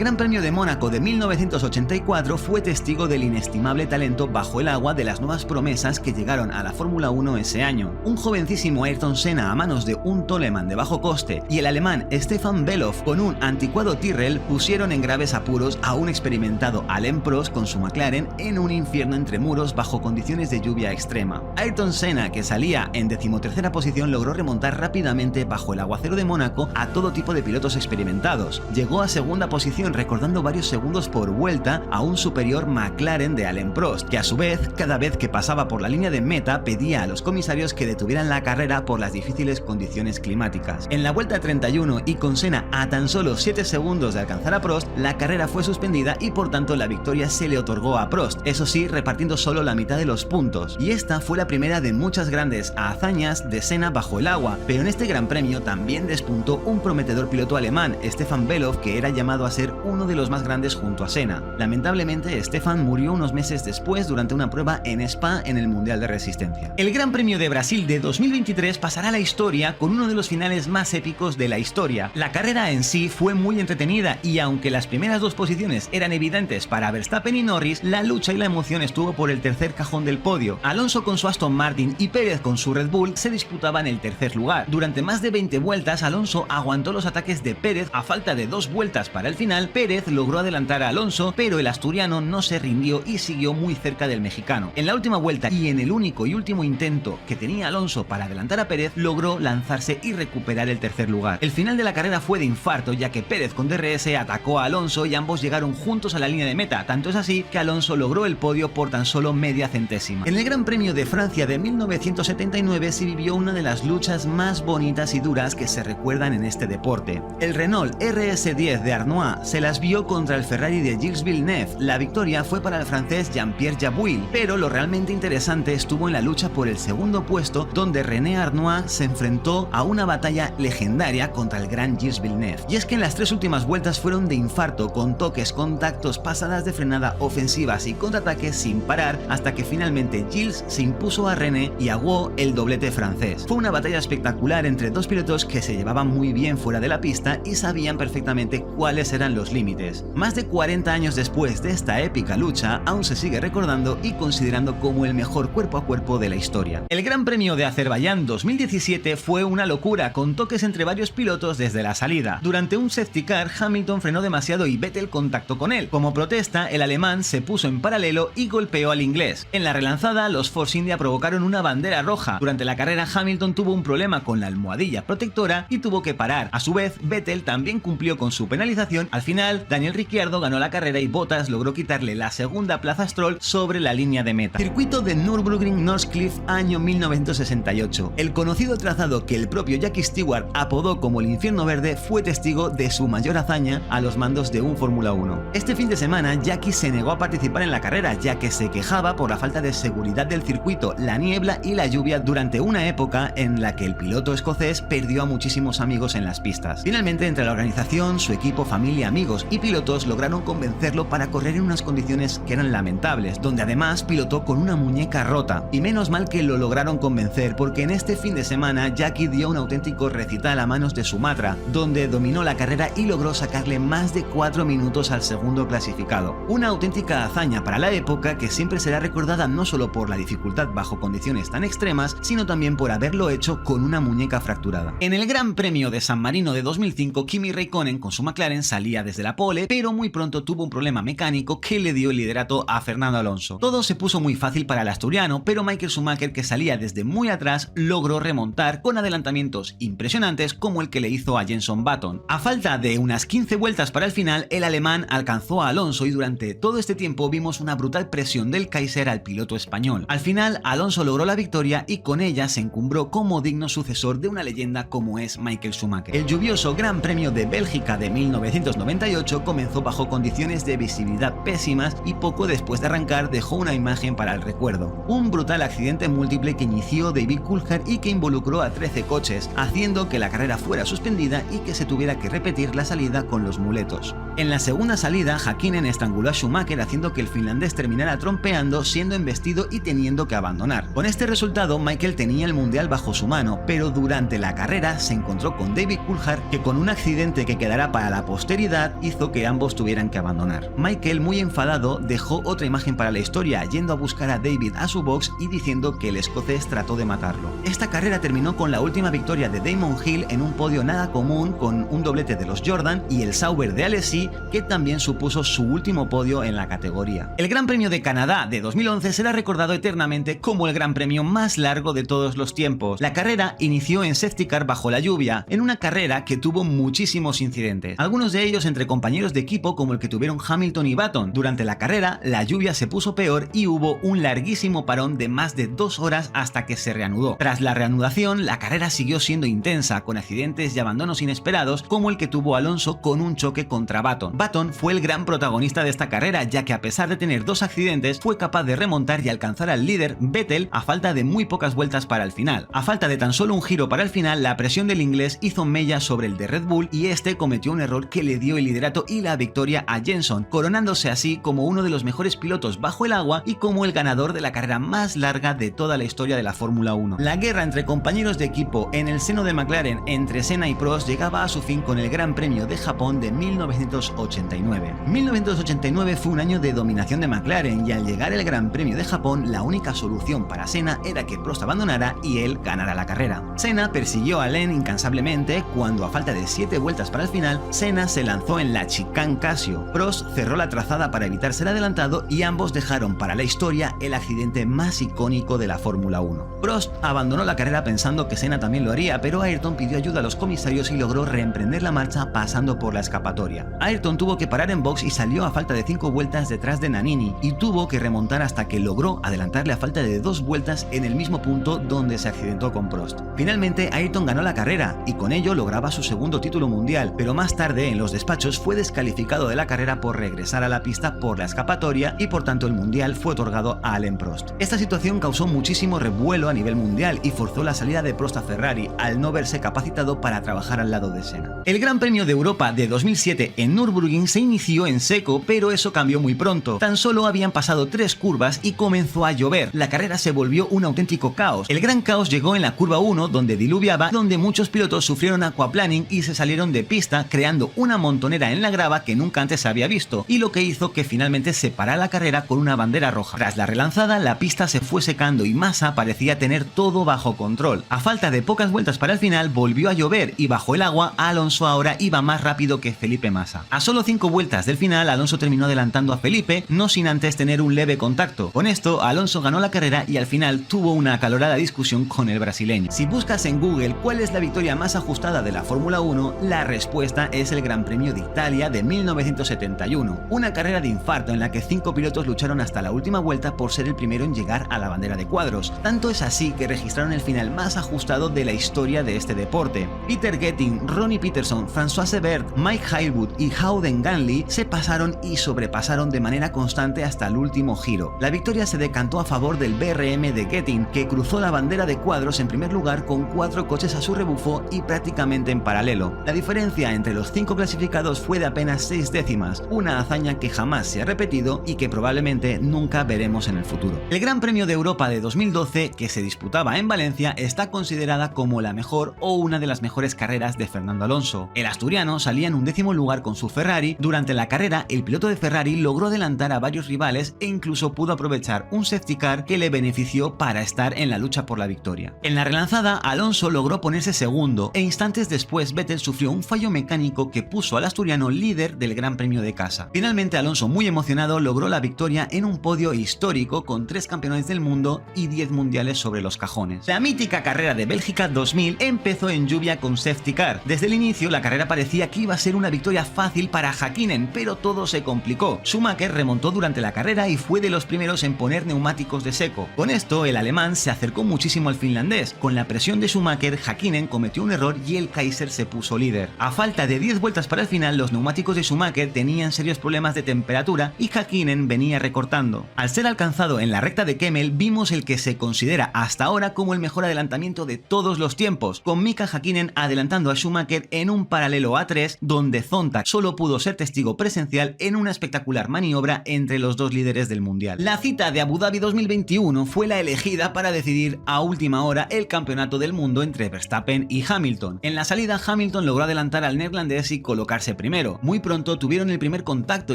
Gran Premio de Mónaco de 1984 fue testigo del inestimable talento bajo el agua de las nuevas promesas que llegaron a la Fórmula 1 ese año. Un jovencísimo Ayrton Senna a manos de un Toleman de bajo coste y el alemán Stefan Bellof con un anticuado Tyrrell pusieron en graves apuros a un experimentado Alain Prost con su McLaren en un infierno entre muros bajo condiciones de lluvia extrema. Ayrton Senna, que salía en 13ª posición, logró remontar rápidamente bajo el aguacero de Mónaco a todo tipo de pilotos experimentados. Llegó a segunda posición recordando varios segundos por vuelta a un superior McLaren de Alain Prost, que a su vez, cada vez que pasaba por la línea de meta, pedía a los comisarios que detuvieran la carrera por las difíciles condiciones climáticas. En la vuelta 31 y con Senna a tan solo 7 segundos de alcanzar a Prost, la carrera fue suspendida y por tanto la victoria se le otorgó a Prost, eso sí, repartiendo solo la mitad de los puntos. Y esta fue la primera de muchas grandes hazañas de Senna bajo el agua, pero en este Gran Premio también despuntó un prometedor piloto alemán, Stefan Bellof, que era llamado a ser uno de los más grandes junto a Senna. Lamentablemente, Stefan murió unos meses después durante una prueba en Spa en el Mundial de Resistencia. El Gran Premio de Brasil de 2023 pasará a la historia con uno de los finales más épicos de la historia. La carrera en sí fue muy entretenida y aunque las primeras dos posiciones eran evidentes para Verstappen y Norris, la lucha y la emoción estuvo por el tercer cajón del podio. Alonso con su Aston Martin y Pérez con su Red Bull se disputaban el tercer lugar. Durante más de 20 vueltas, Alonso aguantó los ataques de Pérez. A falta de 2 vueltas para el final, Pérez logró adelantar a Alonso, pero el asturiano no se rindió y siguió muy cerca del mexicano. En la última vuelta y en el único y último intento que tenía Alonso para adelantar a Pérez, logró lanzarse y recuperar el tercer lugar. El final de la carrera fue de infarto, ya que Pérez con DRS atacó a Alonso y ambos llegaron juntos a la línea de meta, tanto es así que Alonso logró el podio por tan solo media centésima. En el Gran Premio de Francia de 1979 se vivió una de las luchas más bonitas y duras que se recuerdan en este deporte. El Renault RS10 de Arnois se las vio contra el Ferrari de Gilles Villeneuve. La victoria fue para el francés Jean-Pierre Jabouille, pero lo realmente interesante estuvo en la lucha por el segundo puesto, donde René Arnois se enfrentó a una batalla legendaria contra el gran Gilles Villeneuve. Y es que en las 3 últimas vueltas fueron de infarto, con toques, contactos, pasadas de frenada, ofensivas y contraataques sin parar, hasta que finalmente Gilles se impuso a René y aguó el doblete francés. Fue una batalla espectacular entre dos pilotos que se llevaban muy bien fuera de la pista y sabían perfectamente cuáles eran los límites. Más de 40 años después de esta épica lucha, aún se sigue recordando y considerando como el mejor cuerpo a cuerpo de la historia. El Gran Premio de Azerbaiyán 2017 fue una locura, con toques entre varios pilotos desde la salida. Durante un safety car, Hamilton frenó demasiado y Vettel contactó con él. Como protesta, el alemán se puso en paralelo y golpeó al inglés. En la relanzada, los Force India provocaron una bandera roja. Durante la carrera, Hamilton tuvo un problema con la almohadilla protectora y tuvo que parar. A su vez, Vettel también cumplió con su penalización. Al final, Daniel Ricciardo ganó la carrera y Bottas logró quitarle la segunda plaza a Stroll sobre la línea de meta. Circuito de Nürburgring-Northcliffe, año 1968. El conocido trazado que el propio Jackie Stewart apodó como el Infierno Verde fue testigo de su mayor hazaña a los mandos de un Fórmula 1. Este fin de semana, Jackie se negó a participar en la carrera, ya que se quejaba por la falta de seguridad del circuito, la niebla y la lluvia durante una época en la que el piloto escocés perdió a muchísimos amigos en las pistas. Finalmente, entre la organización, su equipo, familia, amigos y pilotos lograron convencerlo para correr en unas condiciones que eran lamentables, donde además pilotó con una muñeca rota. Y menos mal que lo lograron convencer, porque en este fin de semana Jackie dio un auténtico recital a manos de Sumatra, donde dominó la carrera y logró sacarle más de 4 minutos al segundo clasificado. Una auténtica hazaña para la época que siempre será recordada no solo por la dificultad bajo condiciones tan extremas, sino también por haberlo hecho con una muñeca fracturada. En el Gran Premio de San Marino de 2005, Kimi Räikkönen con su McLaren salía desde la pole, pero muy pronto tuvo un problema mecánico que le dio el liderato a Fernando Alonso. Todo se puso muy fácil para el asturiano, pero Michael Schumacher, que salía desde muy atrás, logró remontar con adelantamientos impresionantes como el que le hizo a Jenson Button. A falta de unas 15 vueltas para el final, el alemán alcanzó a Alonso y durante todo este tiempo vimos una brutal presión del Kaiser al piloto español. Al final, Alonso logró la victoria y con ella se encumbró como digno sucesor de una leyenda como es Michael Schumacher. El lluvioso Gran Premio de Bélgica de 1998 comenzó bajo condiciones de visibilidad pésimas y poco después de arrancar dejó una imagen para el recuerdo. Un brutal accidente múltiple que inició David Coulthard y que involucró a 13 coches, haciendo que la carrera fuera suspendida y que se tuviera que repetir la salida con los muletos. En la segunda salida, Häkkinen estranguló a Schumacher haciendo que el finlandés terminara trompeando, siendo embestido y teniendo que abandonar. Con este resultado, Michael tenía el mundial bajo su mano, pero durante la carrera se encontró con David Coulthard, que con un accidente que quedará para la posteridad velocidad hizo que ambos tuvieran que abandonar. Michael, muy enfadado, dejó otra imagen para la historia, yendo a buscar a David a su box y diciendo que el escocés trató de matarlo. Esta carrera terminó con la última victoria de Damon Hill en un podio nada común, con un doblete de los Jordan y el Sauber de Alesi, que también supuso su último podio en la categoría. El Gran Premio de Canadá de 2011 será recordado eternamente como el Gran Premio más largo de todos los tiempos. La carrera inició en safety car bajo la lluvia, en una carrera que tuvo muchísimos incidentes, algunos de ellos entre compañeros de equipo como el que tuvieron Hamilton y Button. Durante la carrera, la lluvia se puso peor y hubo un larguísimo parón de más de 2 horas hasta que se reanudó. Tras la reanudación, la carrera siguió siendo intensa, con accidentes y abandonos inesperados como el que tuvo Alonso con un choque contra Button. Button fue el gran protagonista de esta carrera, ya que a pesar de tener 2 accidentes, fue capaz de remontar y alcanzar al líder Vettel a falta de muy pocas vueltas para el final. A falta de tan solo un giro para el final, la presión del inglés hizo mella sobre el de Red Bull y este cometió un error que le dio el liderato y la victoria a Jenson, coronándose así como uno de los mejores pilotos bajo el agua y como el ganador de la carrera más larga de toda la historia de la Fórmula 1. La guerra entre compañeros de equipo en el seno de McLaren entre Senna y Prost llegaba a su fin con el Gran Premio de Japón de 1989. 1989 fue un año de dominación de McLaren y al llegar el Gran Premio de Japón, la única solución para Senna era que Prost abandonara y él ganara la carrera. Senna persiguió a Len incansablemente cuando, a falta de 7 vueltas para el final, Senna se lanzó en la chicane Casio. Prost cerró la trazada para evitar ser adelantado y ambos dejaron para la historia el accidente más icónico de la Fórmula 1. Prost abandonó la carrera pensando que Senna también lo haría, pero Ayrton pidió ayuda a los comisarios y logró reemprender la marcha pasando por la escapatoria. Ayrton tuvo que parar en box y salió a falta de 5 vueltas detrás de Nannini y tuvo que remontar hasta que logró adelantarle a falta de 2 vueltas en el mismo punto donde se accidentó con Prost. Finalmente, Ayrton ganó la carrera y con ello lograba su segundo título mundial, pero más tarde en los despachos fue descalificado de la carrera por regresar a la pista por la escapatoria y por tanto el mundial fue otorgado a Alain Prost. Esta situación causó muchísimo revuelo a nivel mundial y forzó la salida de Prost a Ferrari al no verse capacitado para trabajar al lado de Senna. El Gran Premio de Europa de 2007 en Nürburgring se inició en seco, pero eso cambió muy pronto. Tan solo habían pasado 3 curvas y comenzó a llover. La carrera se volvió un auténtico caos. El gran caos llegó en la curva 1, donde diluviaba, donde muchos pilotos sufrieron aquaplaning y se salieron de pista, creando una montonera en la grava que nunca antes se había visto, y lo que hizo que finalmente se parara la carrera con una bandera roja. Tras la relanzada, la pista se fue secando y Massa parecía tener todo bajo control. A falta de pocas vueltas para el final, volvió a llover y bajo el agua, Alonso ahora iba más rápido que Felipe Massa. A solo 5 vueltas del final, Alonso terminó adelantando a Felipe, no sin antes tener un leve contacto. Con esto, Alonso ganó la carrera y al final tuvo una acalorada discusión con el brasileño. Si buscas en Google cuál es la victoria más ajustada de la Fórmula 1, la respuesta es el Gran Premio de Italia de 1971, una carrera de infarto en la que 5 pilotos lucharon hasta la última vuelta por ser el primero en llegar a la bandera de cuadros. Tanto es así que registraron el final más ajustado de la historia de este deporte. Peter Getting, Ronnie Peterson, François Sebert, Mike Hailwood y Howden Ganley se pasaron y sobrepasaron de manera constante hasta el último giro. La victoria se decantó a favor del BRM de Getting, que cruzó la bandera de cuadros en primer lugar con 4 coches a su rebufo y prácticamente en paralelo. La diferencia entre los 5 clasificados fue de apenas 6 décimas, una hazaña que jamás se ha repetido y que probablemente nunca veremos en el futuro. El Gran Premio de Europa de 2012, que se disputaba en Valencia, está considerada como la mejor o una de las mejores carreras de Fernando Alonso. El asturiano salía en un 10º lugar con su Ferrari. Durante la carrera, el piloto de Ferrari logró adelantar a varios rivales e incluso pudo aprovechar un safety car que le benefició para estar en la lucha por la victoria. En la relanzada, Alonso logró ponerse segundo e instantes después Vettel sufrió un fallo mecánico que puso al asturiano líder del Gran Premio de casa. Finalmente, Alonso, muy emocionado, logró la victoria en un podio histórico con 3 campeonatos del mundo y 10 mundiales sobre los cajones. La mítica carrera de Bélgica 2000 empezó en lluvia con safety car. Desde el inicio, la carrera parecía que iba a ser una victoria fácil para Häkkinen, pero todo se complicó. Schumacher remontó durante la carrera y fue de los primeros en poner neumáticos de seco. Con esto, el alemán se acercó muchísimo al finlandés. Con la presión de Schumacher, Häkkinen cometió un error y el Kaiser se puso líder. A falta de 10 vueltas para el final, los neumáticos de Schumacher tenían serios problemas de temperatura y Häkkinen venía recortando. Al ser alcanzado en la recta de Kemmel, vimos el que se considera hasta ahora como el mejor adelantamiento de todos los tiempos, con Mika Häkkinen adelantando a Schumacher en un paralelo A3, donde Zonta solo pudo ser testigo presencial en una espectacular maniobra entre los 2 líderes del mundial. La cita de Abu Dhabi 2021 fue la elegida para decidir a última hora el campeonato del mundo entre Verstappen y Hamilton. En la salida, Hamilton logró adelantar al neerlandés y colocarse primero. Muy pronto tuvieron el primer contacto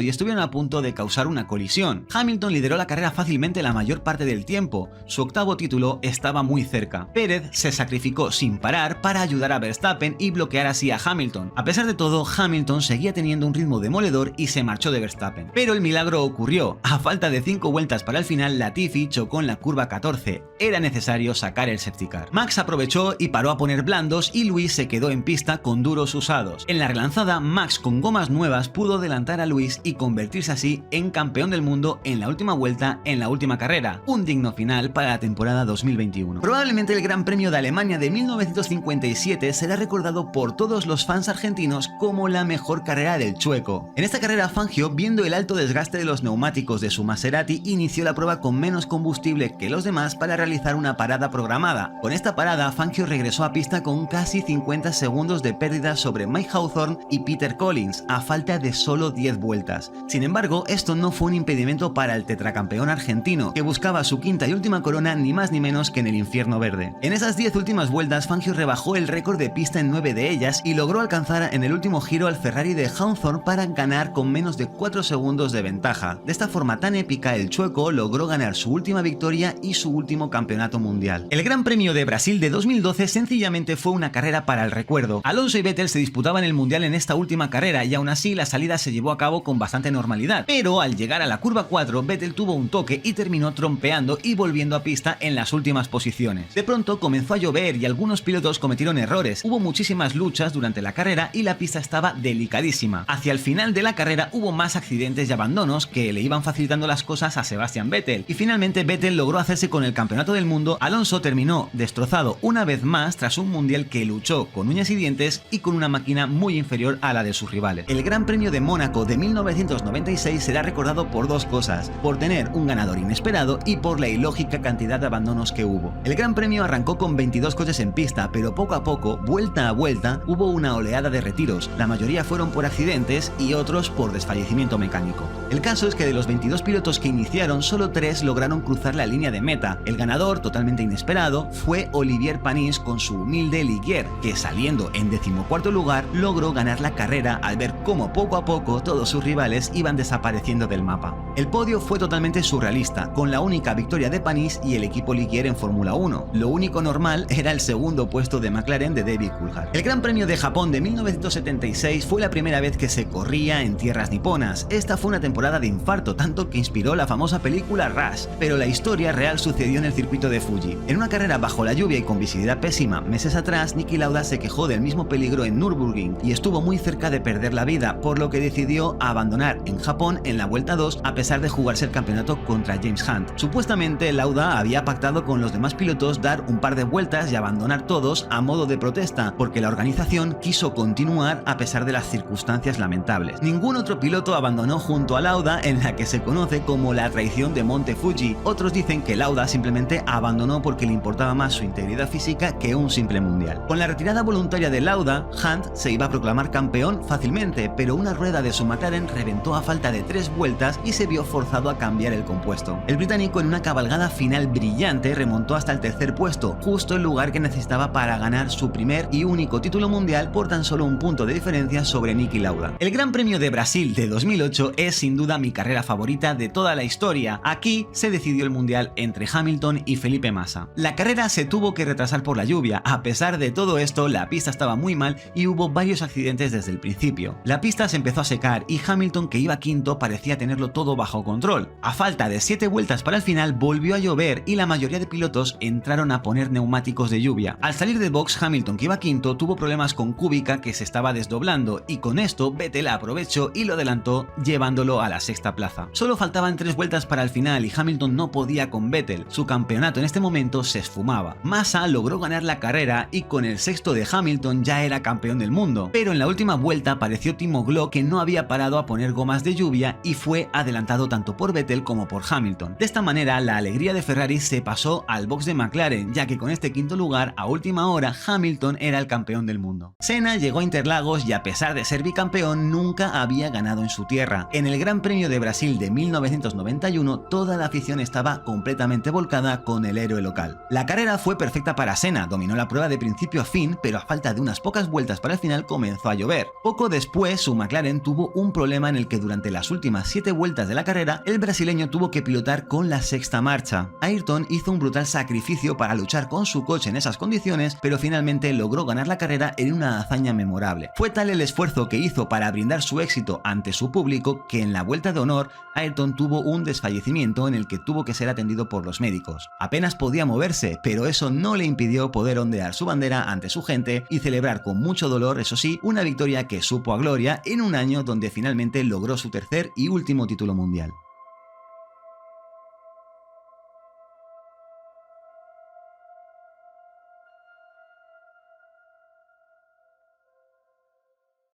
y estuvieron a punto de causar una colisión. Hamilton lideró la carrera fácilmente la mayor parte del tiempo, su octavo título estaba muy cerca. Pérez se sacrificó sin parar para ayudar a Verstappen y bloquear así a Hamilton. A pesar de todo, Hamilton seguía teniendo un ritmo demoledor y se marchó de Verstappen. Pero el milagro ocurrió. A falta de 5 vueltas para el final, Latifi chocó en la curva 14. Era necesario sacar el safety car. Max aprovechó y paró a poner blandos y Lewis se quedó en pista con duros usados. En la relanzada, Max con gomas nuevas pudo adelantar a Lewis y convertirse así en campeón del mundo en la última vuelta en la última carrera. Un digno final para la temporada 2021. Probablemente el Gran Premio de Alemania de 1957 será recordado por todos los fans argentinos como la mejor carrera del chueco. En esta carrera, Fangio, viendo el alto desgaste de los neumáticos de su Maserati, inició la prueba con menos combustible que los demás para realizar una parada programada. Con esta parada, Fangio regresó a pista con casi 50 segundos de pérdida sobre Mike Hawthorne y Peter Collins, a falta de solo 10 vueltas. Sin embargo, esto no fue un impedimento para el tetracampeón argentino, que buscaba su quinta y última corona ni más ni menos que en el infierno verde. En esas 10 últimas vueltas, Fangio rebajó el récord de pista en 9 de ellas y logró alcanzar en el último giro al Ferrari de Hawthorne para ganar con menos de 4 segundos de ventaja. De esta forma tan épica, el chueco logró ganar su última victoria y su último campeonato mundial. El Gran Premio de Brasil de 2012 sencillamente fue una carrera para el recuerdo. Alonso y Vettel se disputaban el mundial en esta última carrera y aún así la salida se llevó a cabo con bastante normalidad. Pero al llegar a la curva 4, Vettel tuvo un toque y terminó trompeando y volviendo a pista en las últimas posiciones. De pronto comenzó a llover y algunos pilotos cometieron errores. Hubo muchísimas luchas durante la carrera y la pista estaba delicadísima. Hacia el final de la carrera hubo más accidentes y abandonos que le iban facilitando las cosas a Sebastian Vettel, y finalmente Vettel logró hacerse con el campeonato del mundo. Alonso terminó destrozado una vez más tras un mundial que luchó con uñas y dientes y con una máquina muy inferior a la de sus rivales. El Gran Premio de Mónaco de 1996 será recordado por dos cosas: por tener un ganador inesperado y por la ilógica cantidad de abandonos que hubo. El Gran Premio arrancó con 22 coches en pista, pero poco a poco, vuelta a vuelta, hubo una oleada de retiros. La mayoría fueron por accidentes y otros por desfallecimiento mecánico. El caso es que de los 22 pilotos que iniciaron, solo 3 lograron cruzar la línea de meta. El ganador, totalmente inesperado, fue Olivier Panis con su humilde Ligier, que saliendo en 14º lugar logró ganar la carrera al ver cómo poco a poco todos sus rivales iban desapareciendo del mapa. El podio fue totalmente surrealista, con la única victoria de Panis y el equipo Ligier en Fórmula 1. Lo único normal era el segundo puesto de McLaren de David Coulthard. El Gran Premio de Japón de 1976 fue la primera vez que se corría en tierras niponas. Esta fue una temporada de infarto, tanto que inspiró la famosa película Rush, pero la historia real sucedió en el circuito de Fuji. En una carrera bajo la lluvia y con visibilidad pésima meses atrás, Niki Lauda se quejó del mismo peligro en Nürburgring y estuvo muy cerca de perder la vida, por lo que decidió abandonar en Japón en la vuelta 2 a pesar de jugarse el campeonato contra James Hunt. Supuestamente Lauda había pactado con los demás pilotos dar un par de vueltas y abandonar todos a modo de protesta, porque la organización quiso continuar a pesar de las circunstancias lamentables. Ningún otro piloto abandonó junto a Lauda, en la que se conoce como la traición de Monte Fuji. Otros dicen que Lauda simplemente abandonó porque le importaba más su integridad física que un simple mundial. Con la retirada voluntaria de Lauda, Hunt se iba a proclamar campeón fácilmente, pero una rueda de su McLaren reventó a falta de 3 vueltas y se vio forzado a cambiar el compuesto. El británico, en una cabalgada final brillante, remontó hasta el 3er puesto, justo el lugar que necesitaba para ganar su primer y único título mundial por tan solo un punto de diferencia sobre Niki Lauda. El Gran Premio de Brasil de 2008 es sin duda mi carrera favorita de toda la historia. Aquí se decidió el mundial entre Hamilton y Felipe Massa. La carrera se tuvo que retrasar por la lluvia. A pesar de todo esto, la pista estaba muy mal y hubo varios accidentes desde el principio. La pista se empezó a secar y Hamilton, que iba quinto, parecía tenerlo todo bajo control. A falta de 7 vueltas para el final, volvió a llover y la mayoría de pilotos entraron a poner neumáticos de lluvia. Al salir de box, Hamilton, que iba quinto, tuvo problemas con Kubica, que se estaba desdoblando, y con esto Vettel aprovechó y lo adelantó, llevándolo a la 6ª plaza. Solo faltaban 3 vueltas para el final y Hamilton no podía con Vettel. Su campeonato en este momento se esfumaba. Massa logró ganar la carrera y con el 6º de Hamilton ya era campeón del mundo, pero en la última vuelta apareció Timo Glock, que no había parado a poner gomas de lluvia y fue adelantado tanto por Vettel como por Hamilton. De esta manera, la alegría de Ferrari se pasó al box de McLaren, ya que con este quinto lugar a última hora Hamilton era el campeón del mundo. Senna llegó a Interlagos y, a pesar de ser bicampeón, nunca había ganado en su tierra. En el Gran Premio de Brasil de 1991 toda la afición estaba completamente volcada con el héroe local. La carrera fue perfecta para Senna, dominó la prueba de principio a fin, pero a falta de unas pocas vueltas para el final comenzó a llover. Poco Poco después, su McLaren tuvo un problema en el que durante las últimas 7 vueltas de la carrera, el brasileño tuvo que pilotar con la sexta marcha. Ayrton hizo un brutal sacrificio para luchar con su coche en esas condiciones, pero finalmente logró ganar la carrera en una hazaña memorable. Fue tal el esfuerzo que hizo para brindar su éxito ante su público que en la vuelta de honor, Ayrton tuvo un desfallecimiento en el que tuvo que ser atendido por los médicos. Apenas podía moverse, pero eso no le impidió poder ondear su bandera ante su gente y celebrar con mucho dolor, eso sí, una victoria que supo a gloria en un año donde finalmente logró su tercer y último título mundial.